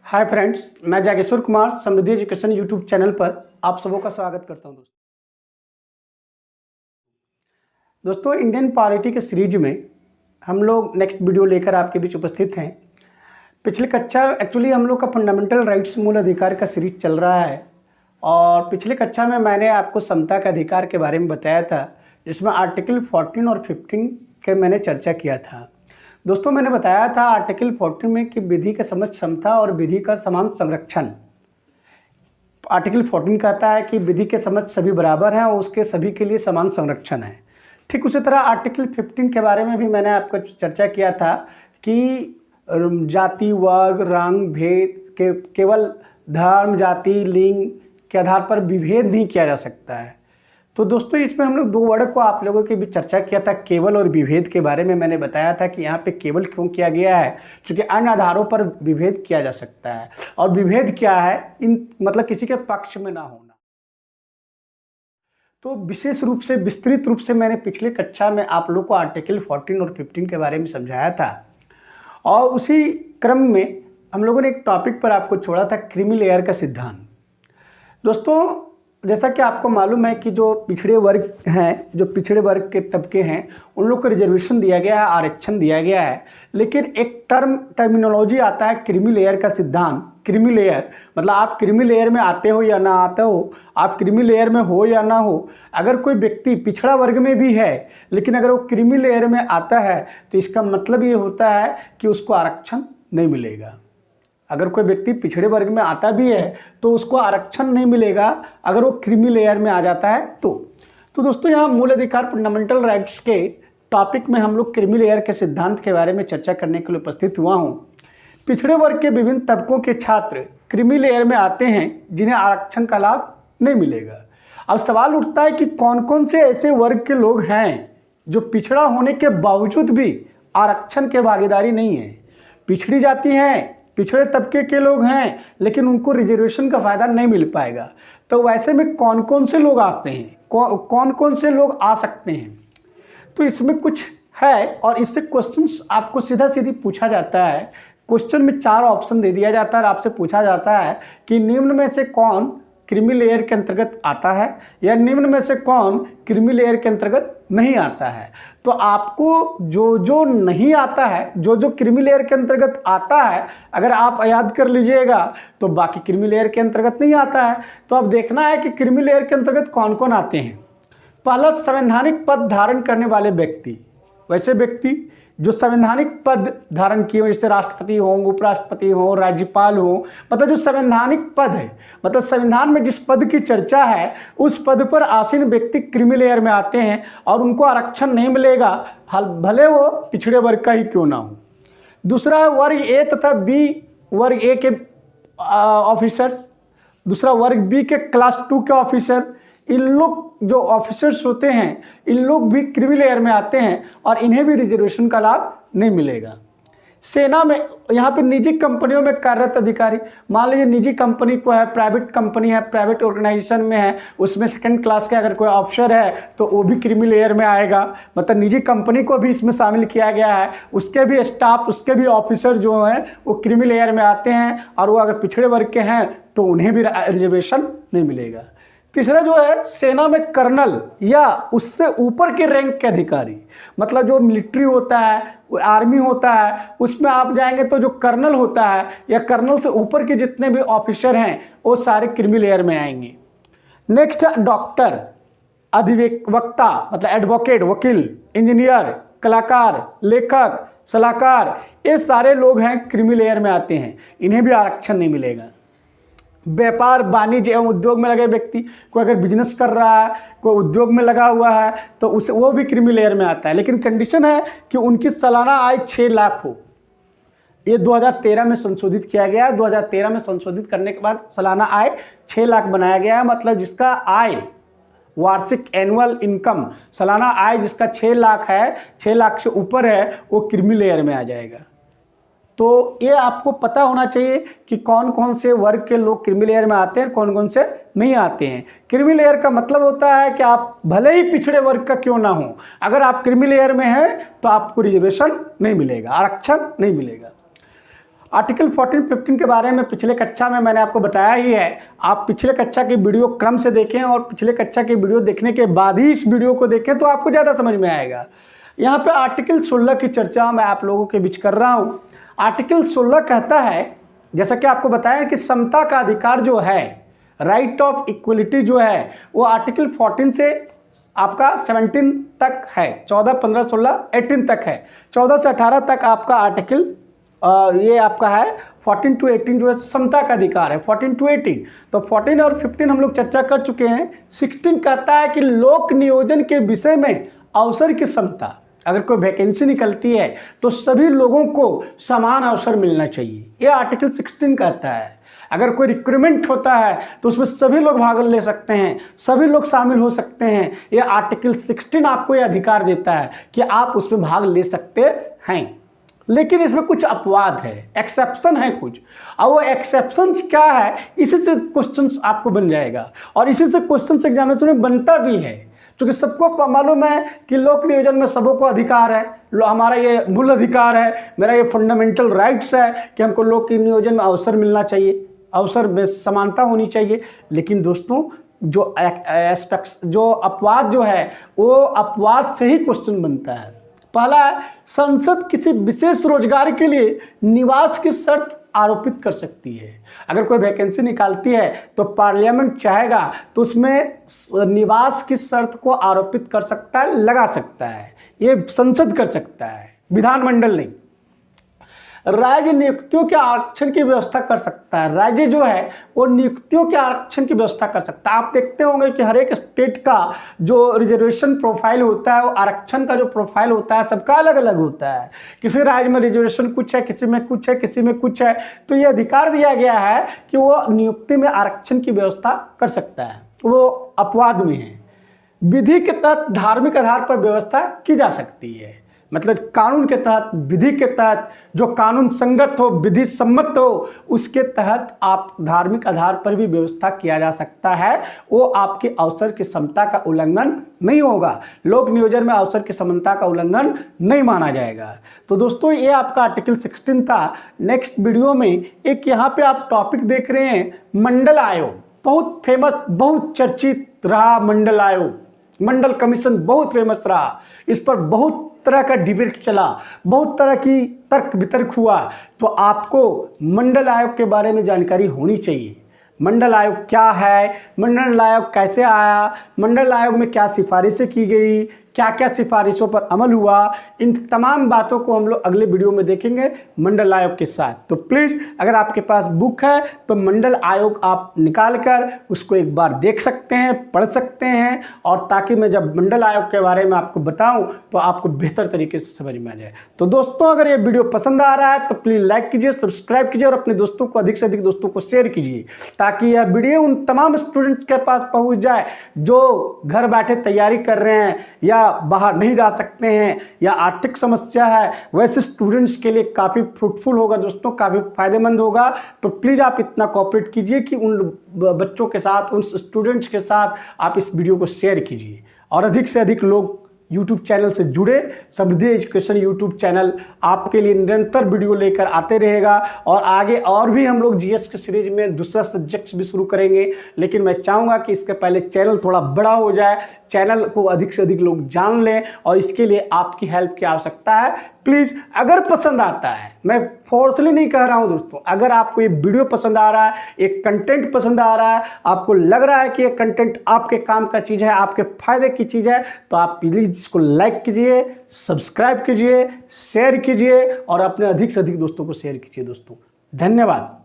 Hi friends, मैं जागेश्वर कुमार समृद्धि education YouTube channel पर आप सबों का स्वागत करता हूं। दोस्तों इंडियन पॉलिटी के सीरीज में हम लोग नेक्स्ट वीडियो लेकर आपके बीच उपस्थित हैं। पिछले कक्षा एक्चुअली हम लोग का फंडामेंटल राइट्स मूल अधिकार का सीरीज चल रहा है और पिछले कक्षा में मैंने आपको समता का अधिकार के बारे में बताया था, जिसमें आर्टिकल 14 और 15 के मैंने चर्चा किया था। दोस्तों मैंने बताया था आर्टिकल 14 में कि विधि के समक्ष समता और विधि का समान संरक्षण। आर्टिकल 14 कहता है कि विधि के समक्ष सभी बराबर हैं और उसके सभी के लिए समान संरक्षण है। ठीक उसी तरह आर्टिकल 15 के बारे में भी मैंने आपको चर्चा किया था कि जाति, वर्ग, रंग, भेद के केवल धर्म, जाति, लिंग के आधार पर विभेद नहीं किया जा सकता है। तो दोस्तों इसमें हम लोग दो वर्ड को आप लोगों के भी चर्चा किया था, केवल और विभेद के बारे में। मैंने बताया था कि यहाँ पे केवल क्यों किया गया है, क्योंकि अन्य आधारों पर विभेद किया जा सकता है। और विभेद क्या है, इन मतलब किसी के पक्ष में ना होना। तो विशेष रूप से विस्तृत रूप से मैंने पिछले कक्षा में आप लोग को आर्टिकल 14 और 15 के बारे में समझाया था। और उसी क्रम में हम लोगों ने एक टॉपिक पर आपको छोड़ा था, क्रीमी लेयर का सिद्धांत। दोस्तों जैसा कि आपको मालूम है कि जो पिछड़े वर्ग हैं, जो पिछड़े वर्ग के तबके हैं, उन लोग को रिजर्वेशन दिया गया है, आरक्षण दिया गया है। लेकिन एक टर्मिनोलॉजी आता है क्रीमी लेयर का सिद्धांत। क्रीमी लेयर मतलब आप क्रीमी लेयर में आते हो या ना आते हो, आप क्रीमी लेयर में हो या ना हो। अगर कोई व्यक्ति पिछड़ा वर्ग में भी है लेकिन अगर वो क्रीमी लेयर में आता है तो इसका मतलब ये होता है कि उसको आरक्षण नहीं मिलेगा। अगर कोई व्यक्ति पिछड़े वर्ग में आता भी है तो उसको आरक्षण नहीं मिलेगा अगर वो क्रीमी लेयर में आ जाता है तो दोस्तों यहाँ मूल अधिकार फंडामेंटल राइट्स के टॉपिक में हम लोग क्रीमी लेयर के सिद्धांत के बारे में चर्चा करने के लिए उपस्थित हुआ हूँ। पिछड़े वर्ग के विभिन्न तबकों के छात्र क्रीमी लेयर में आते हैं जिन्हें आरक्षण का लाभ नहीं मिलेगा। अब सवाल उठता है कि कौन कौन से ऐसे वर्ग के लोग हैं जो पिछड़ा होने के बावजूद भी आरक्षण के भागीदारी नहीं है। पिछड़ी जाति हैं, पिछड़े तबके के लोग हैं लेकिन उनको रिजर्वेशन का फ़ायदा नहीं मिल पाएगा। तो वैसे में कौन कौन से लोग आते हैं, कौन कौन से लोग आ सकते हैं, तो इसमें कुछ है और इससे क्वेश्चंस आपको सीधा सीधी पूछा जाता है। क्वेश्चन में 4 ऑप्शन दे दिया जाता है और आपसे पूछा जाता है कि निम्न में से कौन क्रीमी लेयर के अंतर्गत आता है या निम्न में से कौन क्रीमी लेयर के अंतर्गत नहीं आता है। तो आपको जो जो नहीं आता है, जो जो क्रीमी लेयर के अंतर्गत आता है, अगर आप याद कर लीजिएगा तो बाकी क्रीमी लेयर के अंतर्गत नहीं आता है। तो अब देखना है कि क्रीमी लेयर के अंतर्गत कौन कौन आते हैं। पहला, संवैधानिक पद धारण करने वाले व्यक्ति। वैसे व्यक्ति जो संवैधानिक पद धारण किए हो, जैसे राष्ट्रपति हो, उपराष्ट्रपति हो, राज्यपाल हो, मतलब जो संवैधानिक पद है, मतलब संविधान में जिस पद की चर्चा है उस पद पर आसीन व्यक्ति क्रीमी लेयर में आते हैं और उनको आरक्षण नहीं मिलेगा, भले वो पिछड़े वर्ग का ही क्यों ना हो। दूसरा है वर्ग ए तथा बी, वर्ग ए के ऑफिसर्स, दूसरा वर्ग बी के क्लास 2 के ऑफिसर। इन लोग जो ऑफिसर्स होते हैं इन लोग भी क्रीमी लेयर में आते हैं और इन्हें भी रिजर्वेशन का लाभ नहीं मिलेगा। सेना में, यहाँ पे निजी कंपनियों में कार्यरत अधिकारी, मान लीजिए निजी कंपनी को है, प्राइवेट कंपनी है, प्राइवेट ऑर्गेनाइजेशन में है, उसमें 2nd क्लास के अगर कोई ऑफिसर है तो वो भी क्रीमी लेयर में आएगा। मतलब निजी कंपनी को भी इसमें शामिल किया गया है, उसके भी स्टाफ, उसके भी ऑफिसर जो हैं वो क्रीमी लेयर में आते हैं और वो अगर पिछड़े वर्ग के हैं तो उन्हें भी रिजर्वेशन नहीं मिलेगा। तीसरा जो है सेना में कर्नल या उससे ऊपर के रैंक के अधिकारी, मतलब जो मिलिट्री होता है, आर्मी होता है, उसमें आप जाएंगे तो जो कर्नल होता है या कर्नल से ऊपर के जितने भी ऑफिसर हैं वो सारे क्रीमी लेयर में आएंगे। नेक्स्ट डॉक्टर, अधिवक्ता मतलब एडवोकेट, वकील, इंजीनियर, कलाकार, लेखक, सलाहकार, ये सारे लोग हैं क्रीमी लेयर में आते हैं, इन्हें भी आरक्षण नहीं मिलेगा। व्यापार, वाणिज्य एवं उद्योग में लगे व्यक्ति, कोई अगर बिजनेस कर रहा है, कोई उद्योग में लगा हुआ है तो उसे वो भी क्रीमी लेयर में आता है, लेकिन कंडीशन है कि उनकी सालाना आय 6 लाख हो। ये 2013 में संशोधित किया गया है। 2013 में संशोधित करने के बाद सालाना आय 6 लाख बनाया गया है। मतलब जिसका आय, वार्षिक एनुअल इनकम, सालाना आय जिसका 6 लाख है, 6 लाख से ऊपर है, वो क्रीमी लेयर में आ जाएगा। तो ये आपको पता होना चाहिए कि कौन कौन से वर्ग के लोग क्रीमी लेयर में आते हैं, कौन कौन से नहीं आते हैं। क्रीमी लेयर का मतलब होता है कि आप भले ही पिछड़े वर्ग का क्यों ना हो, अगर आप क्रीमी लेयर में हैं तो आपको रिजर्वेशन नहीं मिलेगा, आरक्षण नहीं मिलेगा। आर्टिकल 14-15 के बारे में पिछले कक्षा में मैंने आपको बताया ही है। आप पिछले कक्षा की वीडियो क्रम से देखें और पिछले कक्षा की वीडियो देखने के बाद ही इस वीडियो को देखें तो आपको ज़्यादा समझ में आएगा। यहाँ पे आर्टिकल 16 की चर्चा मैं आप लोगों के बीच कर रहा हूँ। आर्टिकल 16 कहता है, जैसा कि आपको बताया कि समता का अधिकार जो है, राइट ऑफ इक्वलिटी जो है, वो आर्टिकल 14 से आपका 17 तक है, 14, 15, 16, 18 तक है। 14 से 18 तक आपका आर्टिकल ये आपका है 14 to 18 जो है समता का अधिकार है, 14 to 18। तो 14 और 15 हम लोग चर्चा कर चुके हैं। 16 कहता है कि लोक नियोजन के विषय में अवसर की समता। अगर कोई वैकेंसी निकलती है तो सभी लोगों को समान अवसर मिलना चाहिए, ये आर्टिकल 16 कहता है। अगर कोई रिक्रूटमेंट होता है तो उसमें सभी लोग भाग ले सकते हैं, सभी लोग शामिल हो सकते हैं। ये आर्टिकल 16 आपको ये अधिकार देता है कि आप उसमें भाग ले सकते हैं। लेकिन इसमें कुछ अपवाद है, एक्सेप्शन है कुछ, और वो एक्सेप्शंस क्या है, इसी से क्वेश्चंस आपको बन जाएगा और इसी से क्वेश्चंस एग्जामिनेशन में बनता भी है। क्योंकि सबको मालूम है कि लोक नियोजन में सबों को अधिकार है, हमारा ये मूल अधिकार है, मेरा ये फंडामेंटल राइट्स है कि हमको लोक नियोजन में अवसर मिलना चाहिए, अवसर में समानता होनी चाहिए। लेकिन दोस्तों जो एस्पेक्ट्स, जो अपवाद जो है, वो अपवाद से ही क्वेश्चन बनता है। पहला है, संसद किसी विशेष रोजगार के लिए निवास की शर्त आरोपित कर सकती है। अगर कोई वैकेंसी निकालती है तो पार्लियामेंट चाहेगा तो उसमें निवास की शर्त को आरोपित कर सकता है, लगा सकता है। ये संसद कर सकता है, विधानमंडल नहीं। राज्य नियुक्तियों के आरक्षण की व्यवस्था कर सकता है। राज्य जो है वो नियुक्तियों के आरक्षण की व्यवस्था कर सकता है। आप देखते होंगे कि हर एक स्टेट का जो रिजर्वेशन प्रोफाइल होता है, वो आरक्षण का जो प्रोफाइल होता है सबका अलग अलग होता है। किसी राज्य में रिजर्वेशन कुछ है, किसी में कुछ है, किसी में कुछ है। तो ये अधिकार दिया गया है कि वो नियुक्ति में आरक्षण की व्यवस्था कर सकता है, वो अपवाद में है। विधि के तहत धार्मिक आधार पर व्यवस्था की जा सकती है। मतलब कानून के तहत, विधि के तहत, जो कानून संगत हो, विधि सम्मत हो, उसके तहत आप धार्मिक आधार पर भी व्यवस्था किया जा सकता है। वो आपके अवसर की समता का उल्लंघन नहीं होगा। लोक नियोजन में अवसर की समता का उल्लंघन नहीं माना जाएगा। तो दोस्तों ये आपका आर्टिकल 16 था। नेक्स्ट वीडियो में एक यहाँ पे आप टॉपिक देख रहे हैं, मंडल आयोग। बहुत फेमस, बहुत चर्चित रहा मंडल आयोग, मंडल कमीशन बहुत फेमस रहा। इस पर बहुत तरह का डिबेट चला, बहुत तरह की तर्क वितर्क हुआ। तो आपको मंडल आयोग के बारे में जानकारी होनी चाहिए। मंडल आयोग क्या है, मंडल आयोग कैसे आया, मंडल आयोग में क्या सिफारिशें की गई, क्या क्या सिफारिशों पर अमल हुआ, इन तमाम बातों को हम लोग अगले वीडियो में देखेंगे मंडल आयोग के साथ। तो प्लीज़ अगर आपके पास बुक है तो मंडल आयोग आप निकाल कर उसको एक बार देख सकते हैं, पढ़ सकते हैं, और ताकि मैं जब मंडल आयोग के बारे में आपको बताऊं तो आपको बेहतर तरीके से समझ में आ जाए। तो दोस्तों अगर ये वीडियो पसंद आ रहा है तो प्लीज़ लाइक कीजिए, सब्सक्राइब कीजिए और अपने दोस्तों को, अधिक से अधिक दोस्तों को शेयर कीजिए, ताकि यह वीडियो उन तमाम स्टूडेंट्स के पास पहुँच जाए जो घर बैठे तैयारी कर रहे हैं या बाहर नहीं जा सकते हैं या आर्थिक समस्या है। वैसे स्टूडेंट्स के लिए काफ़ी फ्रूटफुल होगा दोस्तों, काफ़ी फायदेमंद होगा। तो प्लीज़ आप इतना कोऑपरेट कीजिए कि उन बच्चों के साथ, उन स्टूडेंट्स के साथ आप इस वीडियो को शेयर कीजिए और अधिक से अधिक लोग YouTube चैनल से जुड़े। समृद्धि एजुकेशन YouTube चैनल आपके लिए निरंतर वीडियो लेकर आते रहेगा और आगे और भी हम लोग जीएस के सीरीज में दूसरा सब्जेक्ट्स भी शुरू करेंगे। लेकिन मैं चाहूँगा कि इसके पहले चैनल थोड़ा बड़ा हो जाए, चैनल को अधिक से अधिक लोग जान लें, और इसके लिए आपकी हेल्प की आवश्यकता है। प्लीज़ अगर पसंद आता है, मैं फोर्सली नहीं कह रहा हूँ दोस्तों, अगर आपको ये वीडियो पसंद आ रहा है, एक कंटेंट पसंद आ रहा है, आपको लग रहा है कि ये कंटेंट आपके काम का चीज़ है, आपके फायदे की चीज़ है, तो आप प्लीज़ इसको लाइक कीजिए, सब्सक्राइब कीजिए, शेयर कीजिए और अपने अधिक से अधिक दोस्तों को शेयर कीजिए दोस्तों। धन्यवाद।